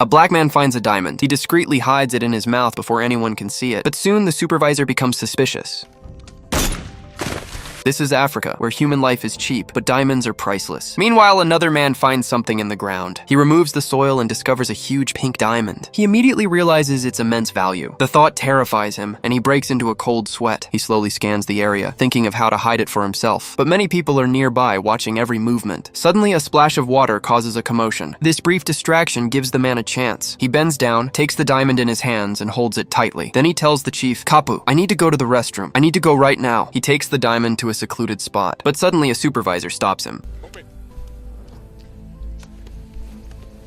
A black man finds a diamond. He discreetly hides it in his mouth before anyone can see it, but soon the supervisor becomes suspicious. This is Africa, where human life is cheap, but diamonds are priceless. Meanwhile, another man finds something in the ground. He removes the soil and discovers a huge pink diamond. He immediately realizes its immense value. The thought terrifies him, and he breaks into a cold sweat. He slowly scans the area, thinking of how to hide it for himself. But many people are nearby, watching every movement. Suddenly, a splash of water causes a commotion. This brief distraction gives the man a chance. He bends down, takes the diamond in his hands, and holds it tightly. Then he tells the chief, "Kapu, I need to go to the restroom. I need to go right now." He takes the diamond to a secluded spot, but suddenly a supervisor stops him.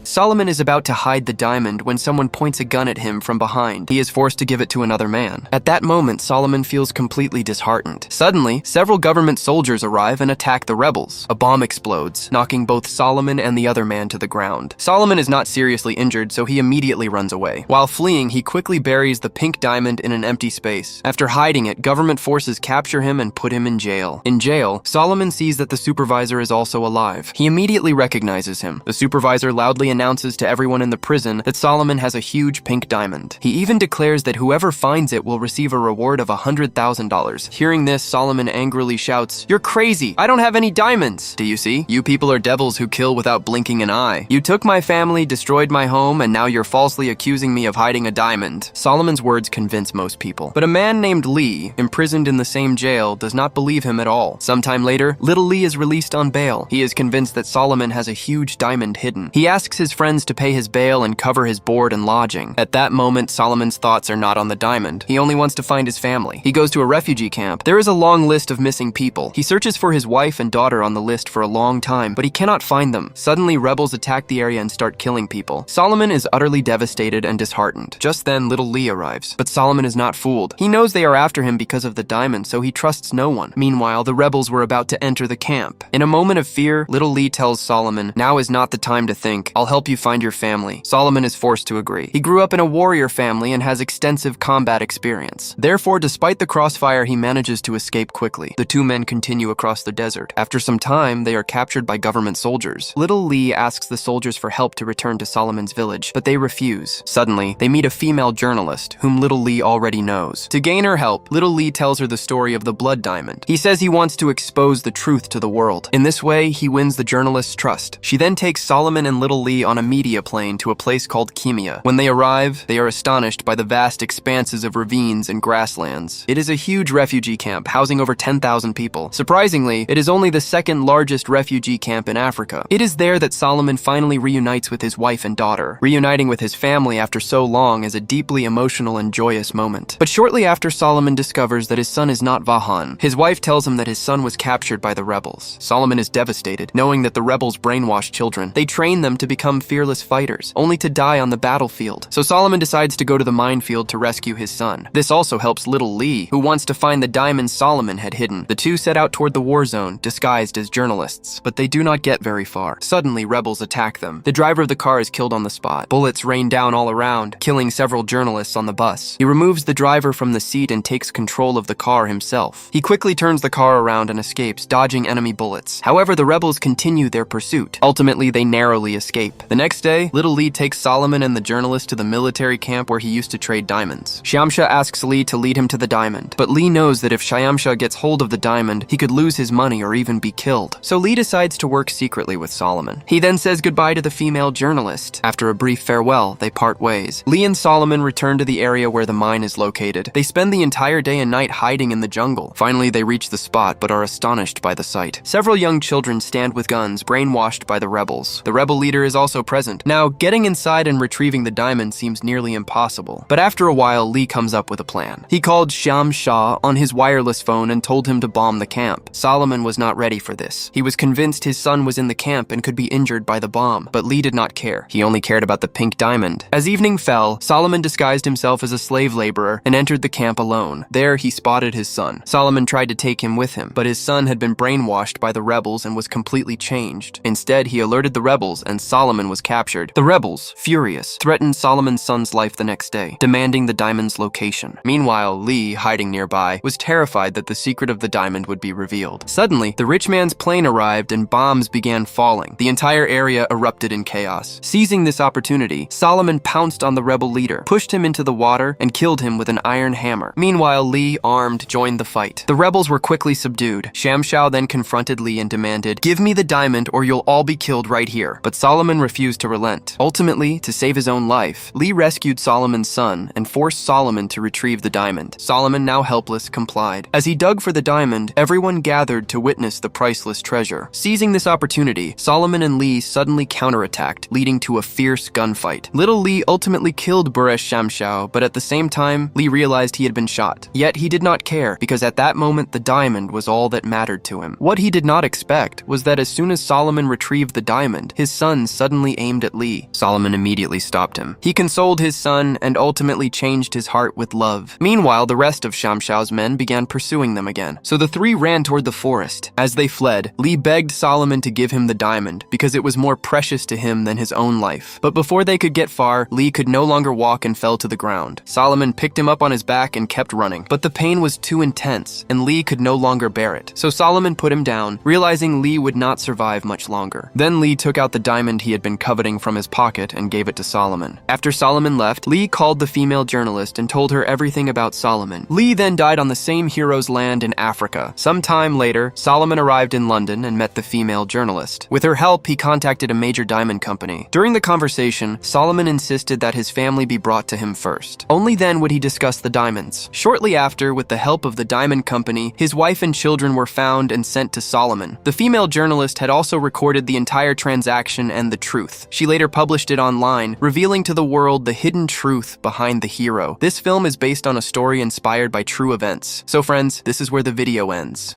Solomon is about to hide the diamond when someone points a gun at him from behind. He is forced to give it to another man. At that moment, Solomon feels completely disheartened. Suddenly, several government soldiers arrive and attack the rebels. A bomb explodes, knocking both Solomon and the other man to the ground. Solomon is not seriously injured, so he immediately runs away. While fleeing, he quickly buries the pink diamond in an empty space. After hiding it, government forces capture him and put him in jail. In jail, Solomon sees that the supervisor is also alive. He immediately recognizes him. The supervisor loudly announces to everyone in the prison that Solomon has a huge pink diamond. He even declares that whoever finds it will receive a reward of $100,000. Hearing this, Solomon angrily shouts, "You're crazy! I don't have any diamonds! Do you see? You people are devils who kill without blinking an eye. You took my family, destroyed my home, and now you're falsely accusing me of hiding a diamond." Solomon's words convince most people. But a man named Lee, imprisoned in the same jail, does not believe him at all. Sometime later, little Lee is released on bail. He is convinced that Solomon has a huge diamond hidden. He asks his friends to pay his bail and cover his board and lodging. At that moment, Solomon's thoughts are not on the diamond. He only wants to find his family. He goes to a refugee camp. There is a long list of missing people. He searches for his wife and daughter on the list for a long time, but he cannot find them. Suddenly, rebels attack the area and start killing people. Solomon is utterly devastated and disheartened. Just then, little Lee arrives. But Solomon is not fooled. He knows they are after him because of the diamond, so he trusts no one. Meanwhile, the rebels were about to enter the camp. In a moment of fear, little Lee tells Solomon, "Now is not the time to think. I'll help you find your family." Solomon is forced to agree. He grew up in a warrior family and has extensive combat experience. Therefore, despite the crossfire, he manages to escape quickly. The two men continue across the desert. After some time, they are captured by government soldiers. Little Lee asks the soldiers for help to return to Solomon's village, but they refuse. Suddenly, they meet a female journalist, whom little Lee already knows. To gain her help, little Lee tells her the story of the blood diamond. He says he wants to expose the truth to the world. In this way, he wins the journalist's trust. She then takes Solomon and little Lee on a media plane to a place called Kimia. When they arrive, they are astonished by the vast expanses of ravines and grasslands. It is a huge refugee camp, housing over 10,000 people. Surprisingly, it is only the second largest refugee camp in Africa. It is there that Solomon finally reunites with his wife and daughter. Reuniting with his family after so long is a deeply emotional and joyous moment. But shortly after, Solomon discovers that his son is not Vahan. His wife tells him that his son was captured by the rebels. Solomon is devastated, knowing that the rebels brainwash children. They train them to become fearless fighters, only to die on the battlefield. So Solomon decides to go to the minefield to rescue his son. This also helps little Lee, who wants to find the diamond Solomon had hidden. The two set out toward the war zone, disguised as journalists, but they do not get very far. Suddenly, rebels attack them. The driver of the car is killed on the spot. Bullets rain down all around, killing several journalists on the bus. He removes the driver from the seat and takes control of the car himself. He quickly turns the car around and escapes, dodging enemy bullets. However, the rebels continue their pursuit. Ultimately, they narrowly escape. The next day, little Lee takes Solomon and the journalist to the military camp where he used to trade diamonds. Shyamsha asks Lee to lead him to the diamond, but Lee knows that if Shyamsha gets hold of the diamond, he could lose his money or even be killed. So Lee decides to work secretly with Solomon. He then says goodbye to the female journalist. After a brief farewell, they part ways. Lee and Solomon return to the area where the mine is located. They spend the entire day and night hiding in the jungle. Finally, they reach the spot, but are astonished by the sight. Several young children stand with guns, brainwashed by the rebels. The rebel leader is also present. Now, getting inside and retrieving the diamond seems nearly impossible. But after a while, Lee comes up with a plan. He called Shyam Shah on his wireless phone and told him to bomb the camp. Solomon was not ready for this. He was convinced his son was in the camp and could be injured by the bomb, but Lee did not care. He only cared about the pink diamond. As evening fell, Solomon disguised himself as a slave laborer and entered the camp alone. There, he spotted his son. Solomon tried to take him with him, but his son had been brainwashed by the rebels and was completely changed. Instead, he alerted the rebels, and Solomon Solomon was captured. The rebels, furious, threatened Solomon's son's life the next day, demanding the diamond's location. Meanwhile, Lee, hiding nearby, was terrified that the secret of the diamond would be revealed. Suddenly, the rich man's plane arrived and bombs began falling. The entire area erupted in chaos. Seizing this opportunity, Solomon pounced on the rebel leader, pushed him into the water, and killed him with an iron hammer. Meanwhile, Lee, armed, joined the fight. The rebels were quickly subdued. Shamshao then confronted Lee and demanded, "Give me the diamond or you'll all be killed right here." But Solomon refused to relent. Ultimately, to save his own life, Lee rescued Solomon's son and forced Solomon to retrieve the diamond. Solomon, now helpless, complied. As he dug for the diamond, everyone gathered to witness the priceless treasure. Seizing this opportunity, Solomon and Lee suddenly counterattacked, leading to a fierce gunfight. Little Lee ultimately killed Buresh Shamshao, but at the same time, Lee realized he had been shot. Yet he did not care, because at that moment the diamond was all that mattered to him. What he did not expect was that as soon as Solomon retrieved the diamond, his son suddenly aimed at Lee. Solomon immediately stopped him. He consoled his son and ultimately changed his heart with love. Meanwhile, the rest of Shamshao's men began pursuing them again. So the three ran toward the forest. As they fled, Lee begged Solomon to give him the diamond because it was more precious to him than his own life. But before they could get far, Lee could no longer walk and fell to the ground. Solomon picked him up on his back and kept running. But the pain was too intense, and Lee could no longer bear it. So Solomon put him down, realizing Lee would not survive much longer. Then Lee took out the diamond he had been coveting from his pocket and gave it to Solomon. After Solomon left, Lee called the female journalist and told her everything about Solomon. Lee then died on the same hero's land in Africa. Some time later, Solomon arrived in London and met the female journalist. With her help, he contacted a major diamond company. During the conversation, Solomon insisted that his family be brought to him first. Only then would he discuss the diamonds. Shortly after, with the help of the diamond company, his wife and children were found and sent to Solomon. The female journalist had also recorded the entire transaction and the truth. She later published it online, revealing to the world the hidden truth behind the hero. This film is based on a story inspired by true events. So friends, this is where the video ends.